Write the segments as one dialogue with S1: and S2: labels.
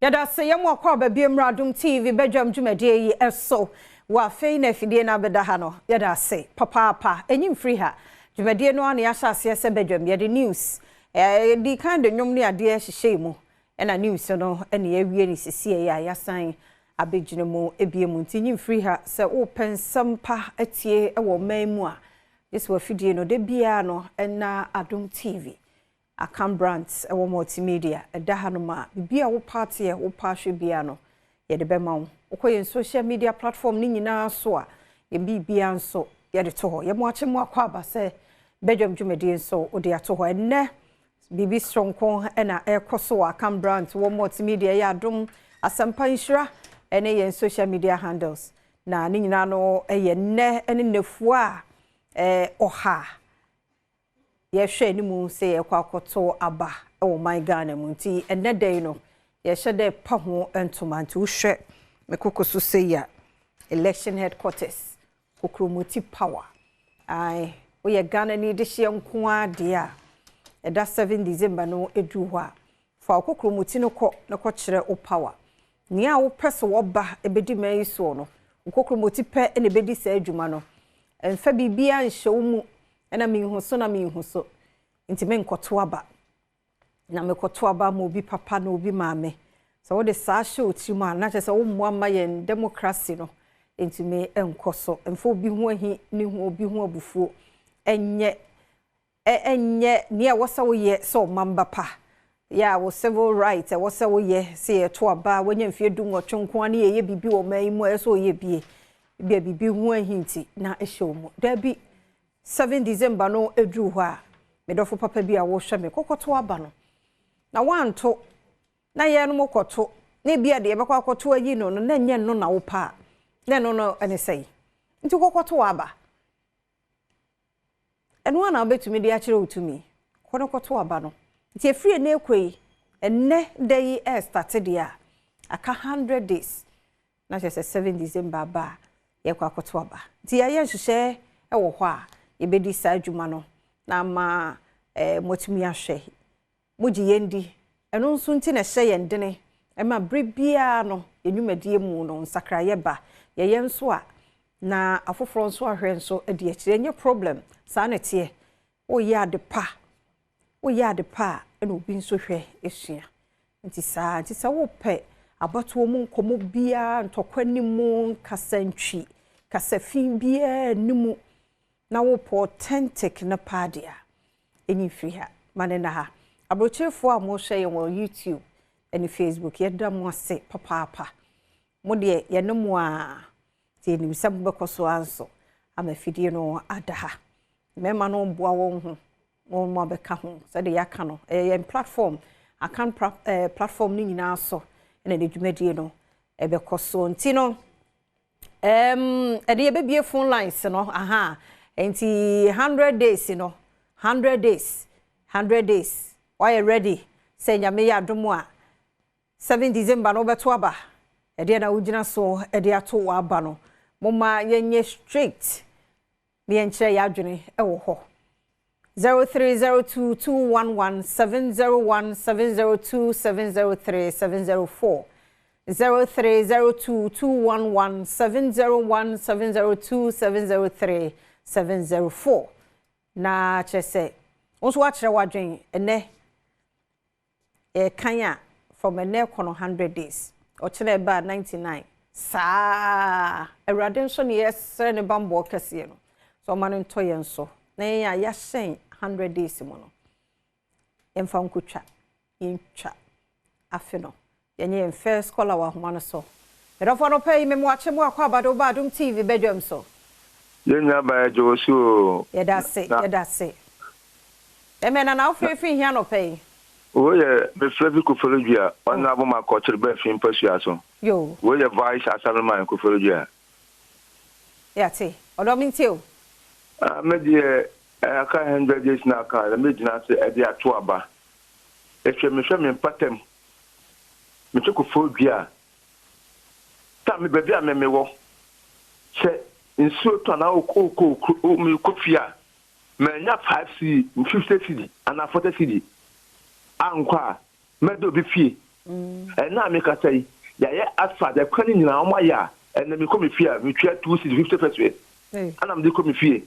S1: Yada se yemo kwa babiem Adom TV Badwam dwumade yi eso wa fei na fidie na beda ha no yada se papa enyim free ha dwumade no ana ya hyase se Badwam yede news di kind nwom ne ade hyehye mu na news no na ya wie ni sesie ya yasan abegyina mu ebiemu ntinyim free ha se wo pensampa atie wo manmu a this wa fidie no de bia no na Adom TV Akam brands ewo multimedia edahanoma bibia wo party wo pahwe bia no ye de bema wo okoye social media platform ni nyina so a ye bibia nso ye de to ho ye mo ache mo akwa ba se Badwam dwumade nso o de ato ho enne bibi stronko na ekoso Akam brands wo multimedia ya Adom asampa nshira ene ye social media handles na ni nyina no ye nne ene nefu a oha ye hwe ni mu se ye kwakoto aba o my Ghana mu nti enne day no ye hye pa ho entoma nti wo hwe mekokoso se ya election headquarters kokromoti power ai wo ye Ghana ni de hye nko ade a eda 7 December no edu ho a fa kokromoti no ko na ko kire o power ni a wo pese wo ba ebedi mai so no kokromoti pe na ebedi sa adwuma no emfa bibia nhye wo mu ena minhuso na minhuso nti me nkoto aba na me koto aba ma obi papa na obi maame so wo de sa hye otimu a na chese wo mu ama ye democracy no nti me enkoso emfa obi hu ahi ni hu obi hu abufuo enye ni a wosa wo ye so mamba pa ya wo civil rights wosa wo ye se ye to aba wanya mfie du nwotwenko na ye bibi wo man mu eso ye bibi hu ahi nti na ehye wo mu da bi 7 December no edu ho a medofo papa bi a wo hwe me kokoto aba no na wanto na ye no mokoto na bia de be kwakoto ayi no na nye no na wo pa na no ene sei nti kokoto aba eno na obetumi de akire otumi kokoto aba no nti efrie na ekoi enne day start dia aka 100 days na just 7 December ba ye kwakoto aba nti ya ye nhwehwe ewo ho a ebedi sa adwuma no na ma motumi ahwe muji yendi eno nso nti na hye yendene ma brebia no enwumadie mu no nsakraye ba ye nso a na afoforo nso ahwe nso ade akire nye problem sa na tie o ye adepa eno obi nso hwe esua nti sa wo pe abato mu nkomo bia ntokwa nimu kasantwi kasafin bia nimu na wo authentic na padia eni free ha mane na ha abrochefo a mo hwe ye wo YouTube eni Facebook ye da mo ase papa mo de ye no mo a ti ni bisam bekoso anso amafidie no ada ha mema no boa wo ho mo abeka ho se de yaka no ye platform akan platform ni nyina so ena de dwumadie no ebekoso nti no ede ye bebie phone lines no aha enti 100 days you know 100 days why you ready say nyame ya Adom a 7 December no beto aba ede na ugina so ede ato wa aba no moma yenye strict me enche ya adwene ewo ho 0302211701702703704704 030221701703703704 na chese onso wa kire wadwen ene kanya from ene kono 100 days o kire ba 99 sa awrade nso ne yesre ne bambo kase no so man nto ye nso na ya hyen 100 days mu no emfa nkotwa yentwa afi no yenye first scholar wa homa no so erofo no pay me mo ache mo akwa abado ba Adom TV Badwam so
S2: yenya ba joso
S1: yeda se emena na ofefi hia no pay
S2: wo ye be frevi ko folodua ona abo ma ko kire ba fin pasua so
S1: yo
S2: wo ye vice asalman ko folodua
S1: ya ti odo mi ti o
S2: me die aka 100 days na aka me dina se e dia to aba e hwe me patem me ko folodua ta me be bia me wo che insuo to na o mi kofia menya 5 cedi 50 cedi ana 40 cedi ankwa medo bi fie And now make a say, yeah, as far the cunning in our Maya, and then we come fear, we try 250%. And I'm the come fear.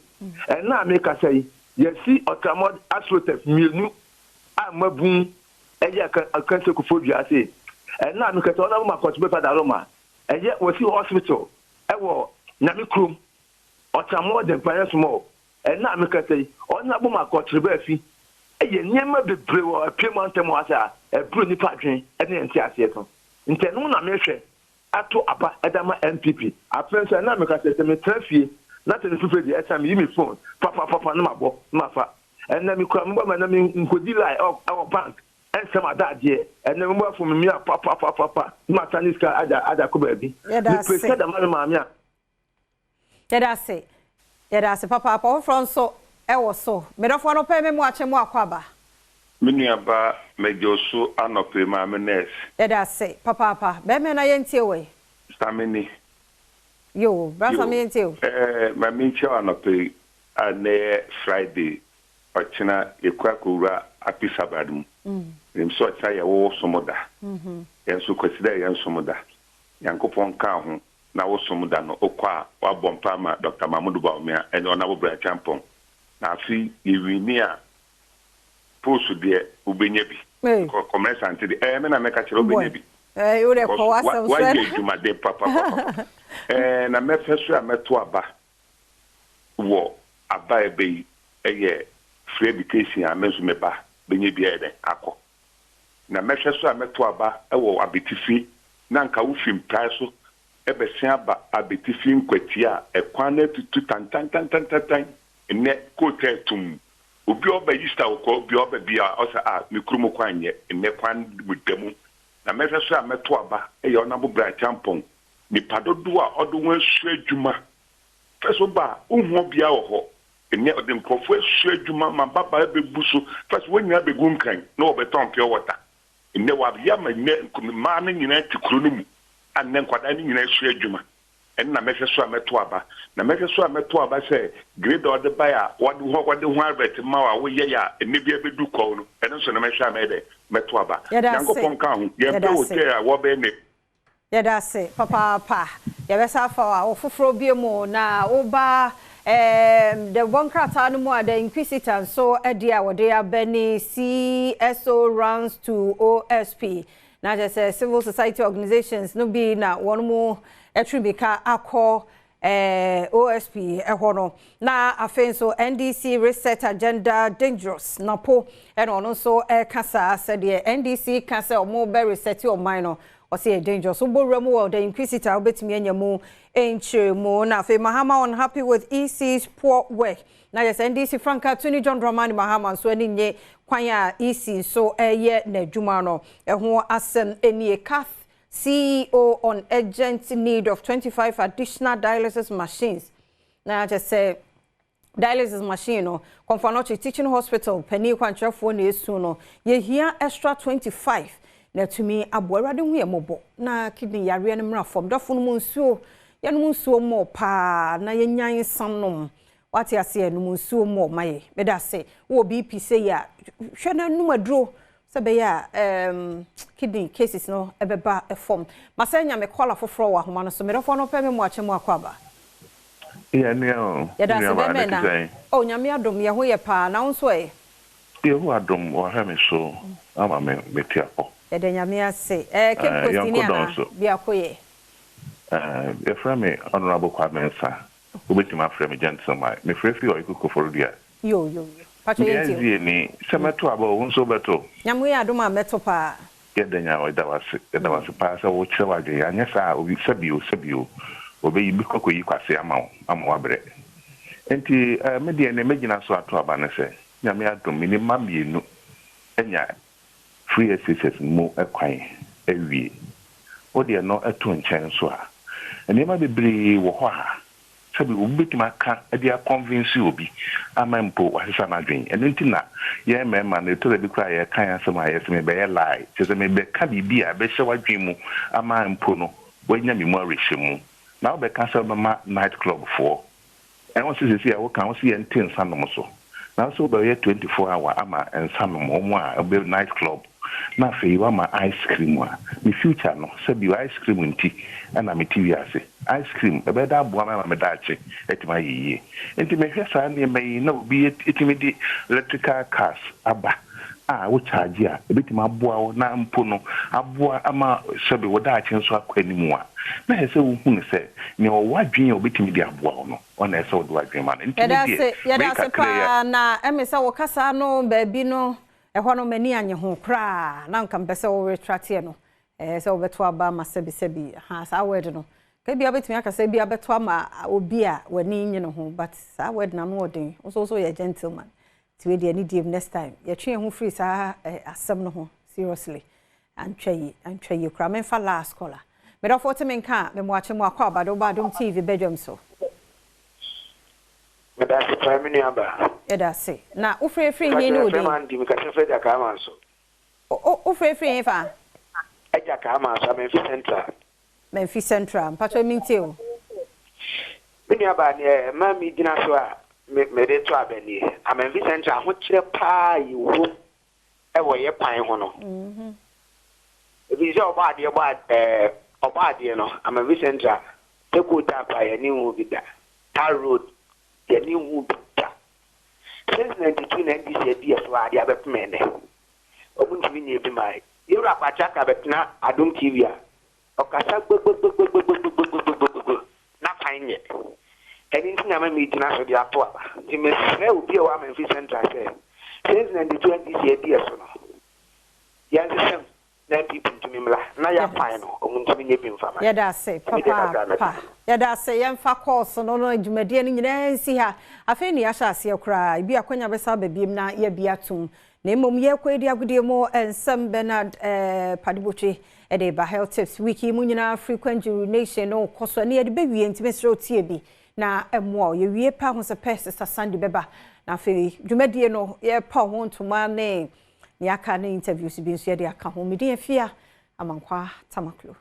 S2: And now make a say, yes, see, or come out absolute new. I'm a boom, and yeah, I can't take a food, I say. And now make a all of my coach better than Roma. And yet, we see hospital. I will Namikrum, or some more than finance more. And now make a say, on a woman coach Rebecca. You never be brave or a payment water, a bruni patron, and the enthusiasm. In Tenuna Meshe, I told Abba Adama MPP. I friends and Namaka said to me, Turfy, not in the super the time you phone, Papa, Namabo, Mafa. And then we come and I mean, could lie of our bank, and some of that year, and then more from me, Papa, Mataniska, Ada Kubabi. You said the Mamma.
S1: Did I say, Papa, from so. So, Medafano pay me watch and walk about.
S3: Miniaba Mejosu Anope, my menes.
S1: Did I say, Papa, Bemen, I ain't away.
S3: Stamini.
S1: You, Brother, me and you.
S3: My mincha Anope, and Friday, or China, a quackura, a piece of Badum. In such a war somoda. And so consider young somoda. Yankopon Kahun, now somoda no Okwa, or Bompama, Dr. Mamudu Baumia, and Honorable Brad Champon. Na fi iwinia post de ubenyebi commerçant de me na meka kire ubenyebi
S1: you dey ko wasam
S3: why you ma de papa na me fesu ameto aba wo aba ebe eye free education amensu meba benyebi ede akọ na me fesu ameto aba wo abetifi na nka wo fim price ebe sen aba abetifi nkwatia ekwan na tutu tan ne kote tum obi oba yista ko obi oba bia o sa mikrumo kwanye ne kwan mudemu na mehwe so ameto aba e ye onabo bra champon ni padodo a odo wan su adwuma feso ba unhu bia wo ho ne odem kofo su adwuma ma baba be buso feso wonya be gum kan na obeton pure water ne wa bia ma ne ma na nyina tikuru no mu anne nkwada ni nyina su adwuma and na mehwe so ameto aba na mehwe so ameto aba say grade or the buyer what the harvest ma wa wo ye ya ne bia be du ko no and so na mehwe amede meto aba yankopon ka ho ye pe o te a wo be ne
S1: ya da se papa ya be sa fa wa ofoforo bie mu na wo ba the one krata no mu ada inquisitor so edia wo de abani CSO runs to OSP na just civil society organizations no be na one more Etribika akọ OSP ehono na afenso NDC reset agenda dangerous napo ono so kasa said the NDC kasa omo be reset o minor or say dangerous so boremu the inquisitor obetimi anyamu enchemu na afi Mahama unhappy with EC's poor work na yes NDC Frank Attorney John Dramani Mahama so ani nye kwan ya EC so ye na adwuma no eho asem enie kath CEO on urgent need of 25 additional dialysis machines. Now I just say dialysis machine no Konfanochi Teaching Hospital Penny Kwanchafo na esu no ye here extra 25 na tumi aboarade hu ye mobo na kidney yare ne mra fom dofo no nsuo ye no nsuo mo pa na ye nyan samnom wati ase no nsuo mo maye beda se wo BP say ya hwe na numadro Sabaya kidney cases no ebeba form. Masenya me call afoforo wa homa no so me dofo no peme mu achemu akwaba.
S2: Yeah no.
S1: Ya da se be na. Oh nyame adom ye ho ye pa na wonso e.
S2: Ye ho adom wo ha me so ama me metia ko.
S1: Ya de nyame ase. Ke postini ana bia koye.
S2: Efra me honorable Kwamensa. Obetima frame me gentleman. Me frefi o ikuko for dia.
S1: Yo. Pacho yenti
S2: ni semeto abo wonso beto
S1: nyamu ya adoma meto pa
S2: yedenya o da wase pa sa wo chewage anya sa obi sabio obe yi bikoko yi kwase ama wabre enti media ne megina so ato aba ne se nyamu ya dom ni mabienu enya free access mo ekwan ewie o de no eto nchen so a eni ma bebre wo ho a sabi obitima ka e dia convince obi amampo wahisa na dwen enuntina ye mema na to bi kra ye kan asema ye se me be lie se me be ka bibia be hye wadwen mu amampo no wanya mi mu arehemu na wo be ka se ma night club for en won se se ya wo kan wo se ye ntin sanom so na so be ye 24 hour ama ensanom omo a be night club
S3: na fe wa ma ice cream a me future no se bi ice cream nti na me TV ase ice cream e be da aboa ma me da ache etima yiye enti me hwe sa ne mai na obi etimi di electrical cars aba wo charge a ebitima aboa wo na mpo no aboa ama sebe wo da ache nso akwanimu a na hese wo hu se ne o wadwen obetimi di aboa wo no ona hese wo do wadwen ma enti
S1: yada se pa na emisa wo kasa no baabi no ehwo no mani anye ho kra na nka mpese wo retract no se wo beto aba ma sebi ha sa word no ka bia betimi akasa bia beto ama obi a wani nye no ho but sa word na no odin so ye gentleman ti we dey any day next time ye twe ho free sa asem no ho seriously antwe kra men fa last caller me do forte men ka me mo ache mo akwa Badom TV Badwam so
S4: me da se prime ni aba
S1: da se na wo free hin no dey
S4: man di me ka se da ka man so
S1: o free hin fa
S4: eja ka man so Memphis Central mpacho minti o me ni aba ne ma mi dina so a me de to abani a Memphis Central ho kire pa yi wo e wo ye pan ho no ebi je oba ade no a Memphis Central te ko ta pa ye ni hu bi da tar road ye ni hu bi da since 92 years so ade abepmene obuntu bi ni ebi mai yura pacha ka betna Adom TV a okasa na fine anything na me tina so dia to aba ti me se obi o Memphis Central say since 92 years no ya se na people to me mla na ya fine no omuntu nye bi mfa ma
S1: ya da say papa ya da say ya mfa course no adwumade ni nyina nsi ha afi ni ahya ase kura bi akwanya besa babiem na ya bi atum na emom ye kwedi agudie mo ensem Bernard Padibotwe ede ba health tips wiki mu nyina frequent urination no koso na ye de bewie ntimesre otie bi na emo ye wie pa ho se pest sasande beba na fe dwumadie no ye pa ho ntoma ne aka na interviews bi nso ye de aka ho medi afia amankwa tamaklo